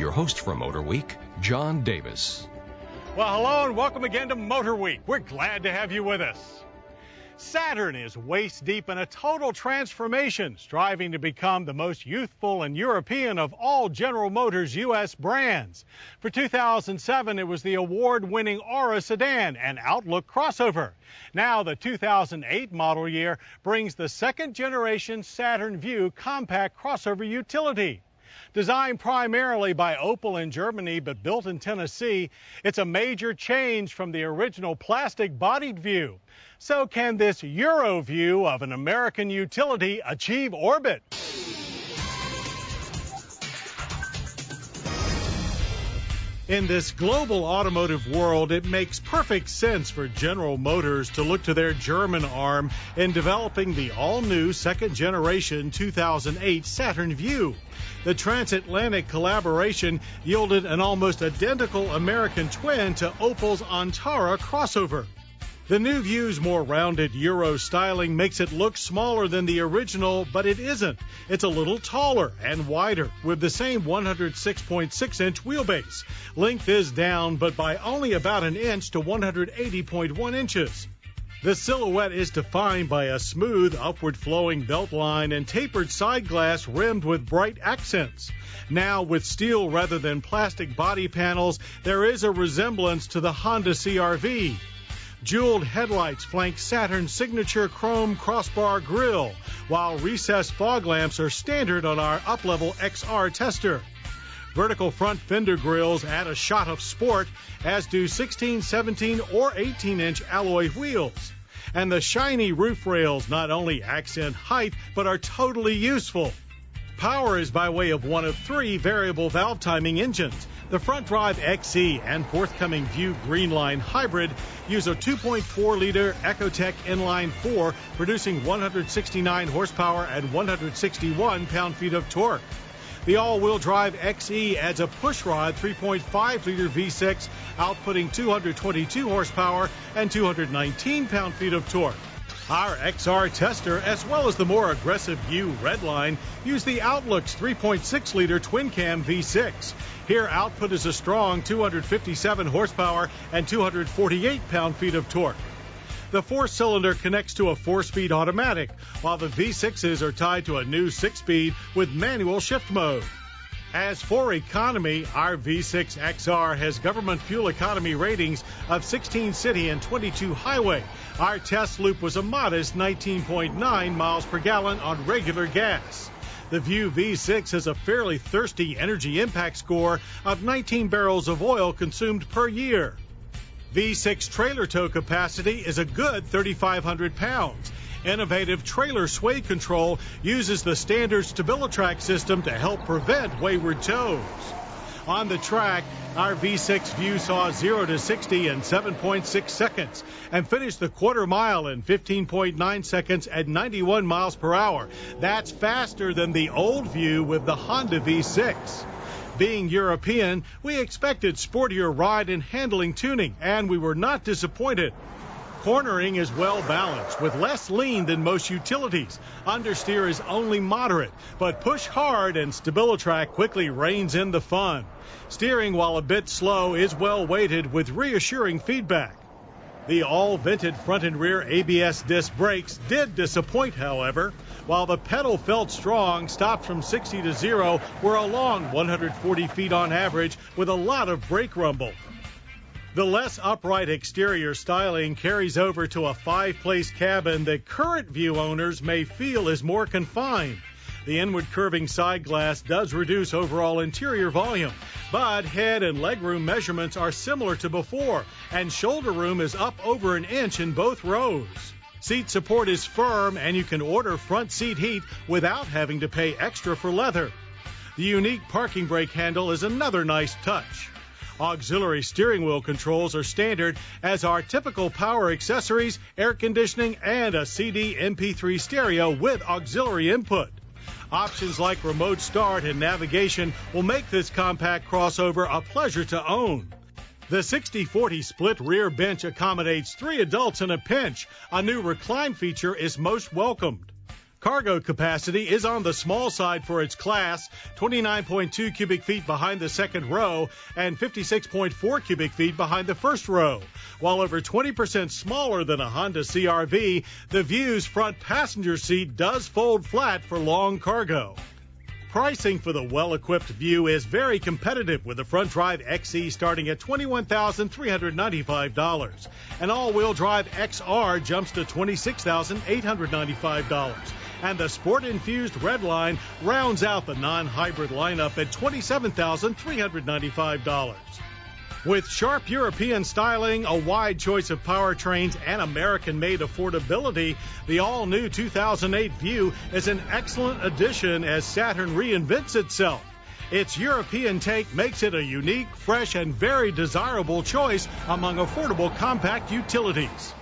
your host for Motorweek, John Davis. Well, hello and welcome again to Motorweek. We're glad to have you with us. Saturn is waist deep in a total transformation, striving to become the most youthful and European of all General Motors U.S. brands. For 2007, it was the award-winning Aura sedan and Outlook crossover. Now, the 2008 model year brings the second-generation Saturn Vue compact crossover utility. Designed primarily by Opel in Germany but built in Tennessee, it's a major change from the original plastic-bodied Vue. So can this Euro view of an American utility achieve orbit? In this global automotive world, it makes perfect sense for General Motors to look to their German arm in developing the all-new second-generation 2008 Saturn Vue. The transatlantic collaboration yielded an almost identical American twin to Opel's Antara crossover. The new Vue's more rounded Euro styling makes it look smaller than the original, but it isn't. It's a little taller and wider with the same 106.6-inch wheelbase. Length is down, but by only about an inch to 180.1 inches. The silhouette is defined by a smooth, upward-flowing beltline and tapered side glass rimmed with bright accents. Now, with steel rather than plastic body panels, there is a resemblance to the Honda CR-V. Jeweled headlights flank Saturn's signature chrome crossbar grille, while recessed fog lamps are standard on our up-level XR tester. Vertical front fender grills add a shot of sport, as do 16, 17, or 18-inch alloy wheels. And the shiny roof rails not only accent height, but are totally useful. Power is by way of one of three variable valve timing engines. The front-drive XE and forthcoming Vue Greenline Hybrid use a 2.4-liter Ecotec Inline 4, producing 169 horsepower and 161 pound-feet of torque. The all-wheel drive XE adds a pushrod 3.5-liter V6, outputting 222 horsepower and 219 pound-feet of torque. Our XR tester, as well as the more aggressive Vue Redline, use the Outlook's 3.6-liter twin-cam V6. Here, output is a strong 257 horsepower and 248 pound-feet of torque. The four-cylinder connects to a 4-speed automatic, while the V6s are tied to a new 6-speed with manual shift mode. As for economy, our V6 XR has government fuel economy ratings of 16 city and 22 highway. Our test loop was a modest 19.9 miles per gallon on regular gas. The Vue V6 has a fairly thirsty energy impact score of 19 barrels of oil consumed per year. V6 trailer tow capacity is a good 3,500 pounds. Innovative trailer sway control uses the standard StabiliTrak system to help prevent wayward tows. On the track, our V6 Vue saw 0 to 60 in 7.6 seconds and finished the quarter mile in 15.9 seconds at 91 miles per hour. That's faster than the old Vue with the Honda V6. Being European, we expected sportier ride and handling tuning, and we were not disappointed. Cornering is well balanced, with less lean than most utilities. Understeer is only moderate, but push hard and StabiliTrak quickly reins in the fun. Steering, while a bit slow, is well weighted with reassuring feedback. The all-vented front and rear ABS disc brakes did disappoint, however. While the pedal felt strong, stops from 60 to 0 were a long 140 feet on average with a lot of brake rumble. The less upright exterior styling carries over to a 5-place cabin that current Vue owners may feel is more confined. The inward curving side glass does reduce overall interior volume, but head and legroom measurements are similar to before, and shoulder room is up over an inch in both rows. Seat support is firm, and you can order front seat heat without having to pay extra for leather. The unique parking brake handle is another nice touch. Auxiliary steering wheel controls are standard, as are typical power accessories, air conditioning, and a CD MP3 stereo with auxiliary input. Options like remote start and navigation will make this compact crossover a pleasure to own. The 60-40 split rear bench accommodates 3 adults in a pinch. A new recline feature is most welcomed. Cargo capacity is on the small side for its class, 29.2 cubic feet behind the second row and 56.4 cubic feet behind the first row. While over 20% smaller than a Honda CR-V, the Vue's front passenger seat does fold flat for long cargo. Pricing for the well-equipped Vue is very competitive, with the front-drive XE starting at $21,395. An all-wheel drive XR jumps to $26,895. And the sport-infused Redline rounds out the non-hybrid lineup at $27,395. With sharp European styling, a wide choice of powertrains, and American-made affordability, the all-new 2008 Vue is an excellent addition as Saturn reinvents itself. Its European take makes it a unique, fresh, and very desirable choice among affordable compact utilities.